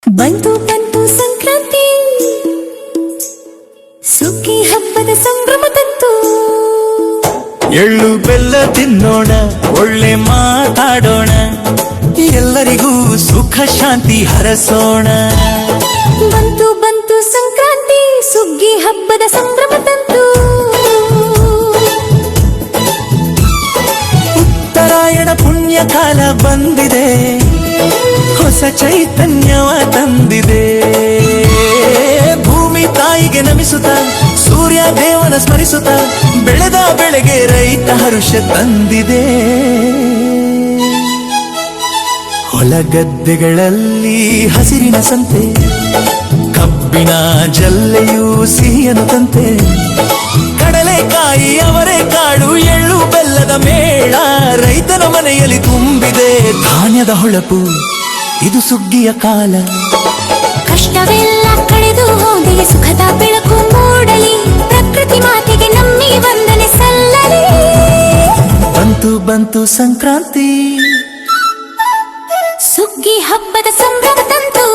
ಬಂತು ಬಂತು ಸಂಕ್ರಾಂತಿ, ಸುಗ್ಗಿ ಹಬ್ಬದ ಸಂಭ್ರಮ ತಂತು. ಎಳ್ಳು ಬೆಲ್ಲ ತಿನ್ನೋಣ, ಒಳ್ಳೆ ಮಾತಾಡೋಣ, ಎಲ್ಲರಿಗೂ ಸುಖ ಶಾಂತಿ ಹರಸೋಣ. ಬಂತು ಬಂತು ಸಂಕ್ರಾಂತಿ, ಸುಗ್ಗಿ ಹಬ್ಬದ ಸಂಭ್ರಮ ತಂತು. ಉತ್ತರಾಯಣ ಪುಣ್ಯ ಕಾಲ ಬಂದಿದೆ, ಹೊಸ ಚೈತನ್ಯವ ತಂದಿದೆ. ಭೂಮಿ ತಾಯಿಗೆ ನಮಿಸುತ್ತ, ಸೂರ್ಯ ದೇವನ ಸ್ಮರಿಸುತ್ತ, ಬೆಳೆದ ಬೆಳೆಗೆ ರೈತ ಹರುಷ ತಂದಿದೆ. ಹೊಲಗದ್ದೆಗಳಲ್ಲಿ ಹಸಿರಿನ ಸಂತೆ, ಕಬ್ಬಿನ ಜಲ್ಲೆಯೂ ಸಿಹಿಯನು ತಂತೆ. ಕಡಲೆಕಾಯಿ ಅವರೆಕಾಳು ಎಳ್ಳು ಬೆಲ್ಲದ ಮೇಳ, ರೈತನ ಮನೆಯಲ್ಲಿ ತುಂಬಿದೆ ಧಾನ್ಯದ ಹೊಳಪು. ಇದು ಸುಗ್ಗಿಯ ಕಾಲ, ಕಷ್ಟವೆಲ್ಲ ಕಳೆದು ಹೋಗಲಿ, ಸುಖದ ಬೆಳಕು ಮೂಡಲಿ, ಪ್ರಕೃತಿ ಮಾತೆಗೆ ನಮ್ಮಿ ವಂದನೆ ಸಲ್ಲಲಿ. ಬಂತು ಬಂತು ಸಂಕ್ರಾಂತಿ, ಸುಗ್ಗಿ ಹಬ್ಬದ ಸಂಭ್ರಮ ತಂತು.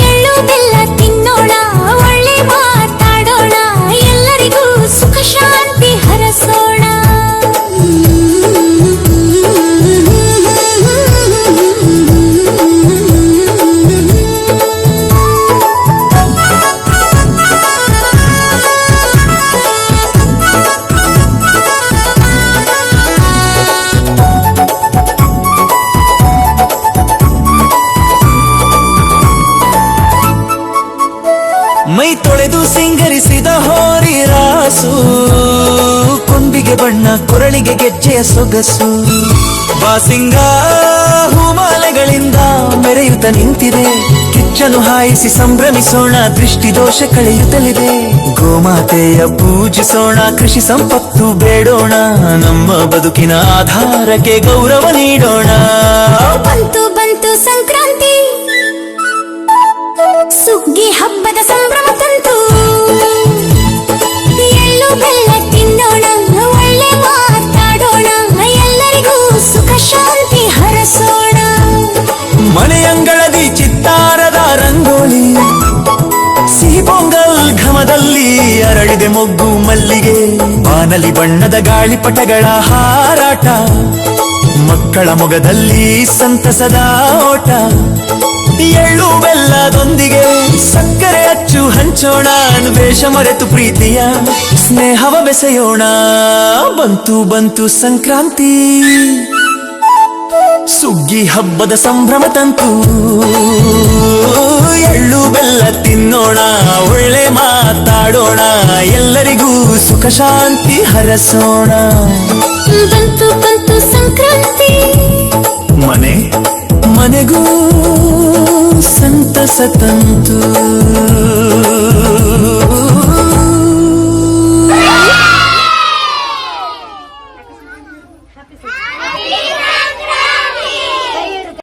ಎಳ್ಳು ಬೆಲ್ಲ ತಿನ್ನೋಣ, ಒಳ್ಳೆ ಮಾತಾಡೋಣ, ಎಲ್ಲರಿಗೂ ಸುಖ ಶಾಂತಿ ಹರಸೋಣ. ಮೈ ತೊಳೆದು ಸಿಂಗರಿಸಿದ ಹೋರಿ ರಾಸು, ಕೊಂಬಿಗೆ ಬಣ್ಣ ಕೊರಳಿಗೆ ಗೆಜ್ಜೆಯ ಸೊಗಸು. ಬಾಸಿಂಗ ಹೂಮಾಲೆಗಳಿಂದ ಮೆರೆಯುತ್ತ ನಿಂತಿದೆ, ಕಿಚ್ಚನು ಹಾಯಿಸಿ ಸಂಭ್ರಮಿಸೋಣ, ದೃಷ್ಟಿ ದೋಷ ಕಳೆಯುತ್ತಲಿದೆ. ಗೋಮಾತೆಯ ಪೂಜಿಸೋಣ, ಕೃಷಿ ಸಂಪತ್ತು ಬೇಡೋಣ, ನಮ್ಮ ಬದುಕಿನ ಆಧಾರಕ್ಕೆ ಗೌರವ ನೀಡೋಣ. ಬಂತು ಬಂತು ಸಂಕ್ರಾಂತಿ, ಸುಗ್ಗಿ ಹಬ್ಬದ ಸಂಭ್ರಮ ತಂತು. ಎಳ್ಳು ಬೆಲ್ಲ ತಿನ್ನೋಣ, ಒಳ್ಳೆ ಮಾತಾಡೋಣ, ಎಲ್ಲರಿಗೂ ಸುಖ ಶಾಂತಿ ಹರಸೋಣ. ಮನೆಯಂಗಳದಿ ಚಿತ್ತಾರದ ರಂಗೋಲಿ, ಸಿಹಿ ಪೊಂಗಲ್ ಘಮದಲ್ಲಿ ಅರಳಿದೆ ಮೊಗ್ಗು ಮಲ್ಲಿಗೆ. ಬಾನಲಿ ಬಣ್ಣದ ಗಾಳಿಪಟಗಳ ಹಾರಾಟ, ಮಕ್ಕಳ ಮೊಗದಲ್ಲಿ ಸಂತಸದ ಓಟ. ಎಳ್ಳು ಬೆಲ್ಲದೊಂದಿಗೆ ಸಕ್ಕರೆ ಅಚ್ಚು ಹಂಚೋಣ, ದ್ವೇಷ ಮರೆತು ಪ್ರೀತಿಯ ಸ್ನೇಹವ ಬೆಸೆಯೋಣ. ಬಂತು ಬಂತು ಸಂಕ್ರಾಂತಿ, ಸುಗ್ಗಿ ಹಬ್ಬದ ಸಂಭ್ರಮ ತಂತು. ಎಳ್ಳು ಬೆಲ್ಲ ತಿನ್ನೋಣ, ಒಳ್ಳೆ ಮಾತಾಡೋಣ, ಎಲ್ಲರಿಗೂ ಸುಖ ಶಾಂತಿ ಹರಸೋಣ. ಬಂತು ಬಂತು ಸಂಕ್ರಾಂತಿ, ಮನೆ ಮನೆಗೂ ಸಂತಸ ತಂತು.